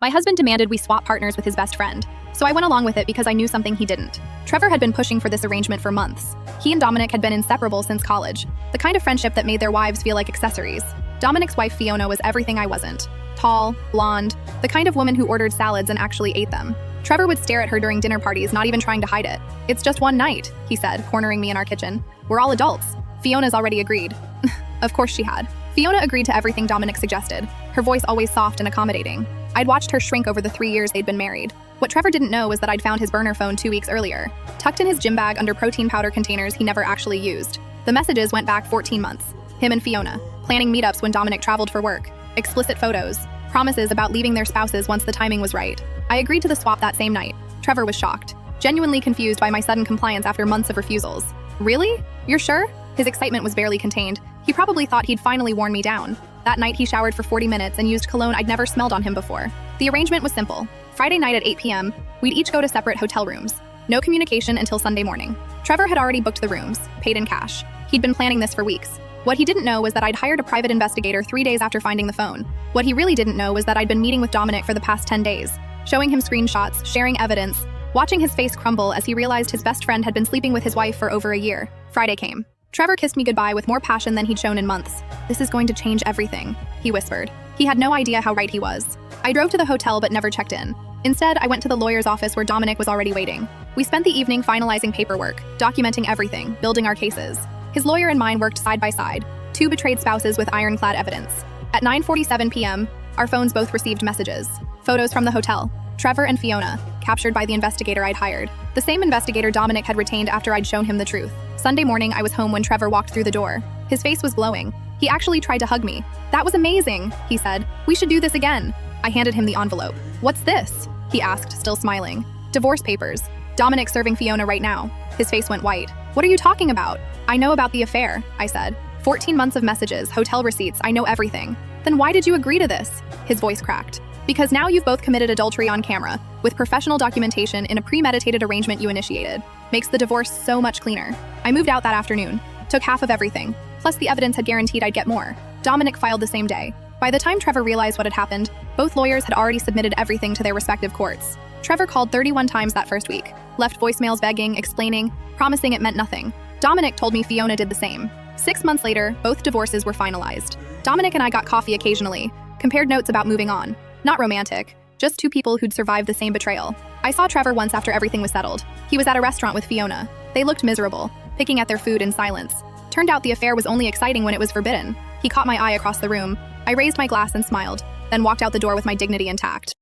My husband demanded we swap partners with his best friend, so I went along with it because I knew something he didn't. Trevor had been pushing for this arrangement for months. He and Dominic had been inseparable since college, the kind of friendship that made their wives feel like accessories. Dominic's wife Fiona was everything I wasn't. Tall, blonde, the kind of woman who ordered salads and actually ate them. Trevor would stare at her during dinner parties, not even trying to hide it. "It's just one night," he said, cornering me in our kitchen. "We're all adults." Fiona's already agreed. Of course she had. Fiona agreed to everything Dominic suggested, her voice always soft and accommodating. I'd watched her shrink over the 3 years they'd been married. What Trevor didn't know was that I'd found his burner phone 2 weeks earlier, tucked in his gym bag under protein powder containers he never actually used. The messages went back 14 months. Him and Fiona, planning meetups when Dominic traveled for work, explicit photos, promises about leaving their spouses once the timing was right. I agreed to the swap that same night. Trevor was shocked, genuinely confused by my sudden compliance after months of refusals. "Really? You're sure?" His excitement was barely contained. He probably thought he'd finally worn me down. That night he showered for 40 minutes and used cologne I'd never smelled on him before. The arrangement was simple. Friday night at 8 p.m., we'd each go to separate hotel rooms. No communication until Sunday morning. Trevor had already booked the rooms, paid in cash. He'd been planning this for weeks. What he didn't know was that I'd hired a private investigator 3 days after finding the phone. What he really didn't know was that I'd been meeting with Dominic for the past 10 days, showing him screenshots, sharing evidence, watching his face crumble as he realized his best friend had been sleeping with his wife for over a year. Friday came. Trevor kissed me goodbye with more passion than he'd shown in months. "This is going to change everything," he whispered. He had no idea how right he was. I drove to the hotel but never checked in. Instead, I went to the lawyer's office where Dominic was already waiting. We spent the evening finalizing paperwork, documenting everything, building our cases. His lawyer and mine worked side by side, two betrayed spouses with ironclad evidence. At 9:47 p.m., our phones both received messages. Photos from the hotel. Trevor and Fiona, captured by the investigator I'd hired. The same investigator Dominic had retained after I'd shown him the truth. Sunday morning, I was home when Trevor walked through the door. His face was glowing. He actually tried to hug me. "That was amazing," he said. "We should do this again." I handed him the envelope. "What's this?" he asked, still smiling. "Divorce papers. Dominic's serving Fiona right now." His face went white. "What are you talking about?" "I know about the affair," I said. 14 months of messages, hotel receipts, I know everything. "Then why did you agree to this?" His voice cracked. "Because now you've both committed adultery on camera, with professional documentation in a premeditated arrangement you initiated. Makes the divorce so much cleaner." I moved out that afternoon, took half of everything, plus the evidence had guaranteed I'd get more. Dominic filed the same day. By the time Trevor realized what had happened, both lawyers had already submitted everything to their respective courts. Trevor called 31 times that first week, left voicemails begging, explaining, promising it meant nothing. Dominic told me Fiona did the same. 6 months later, both divorces were finalized. Dominic and I got coffee occasionally, compared notes about moving on. Not romantic, just two people who'd survived the same betrayal. I saw Trevor once after everything was settled. He was at a restaurant with Fiona. They looked miserable, picking at their food in silence. Turned out the affair was only exciting when it was forbidden. He caught my eye across the room. I raised my glass and smiled, then walked out the door with my dignity intact.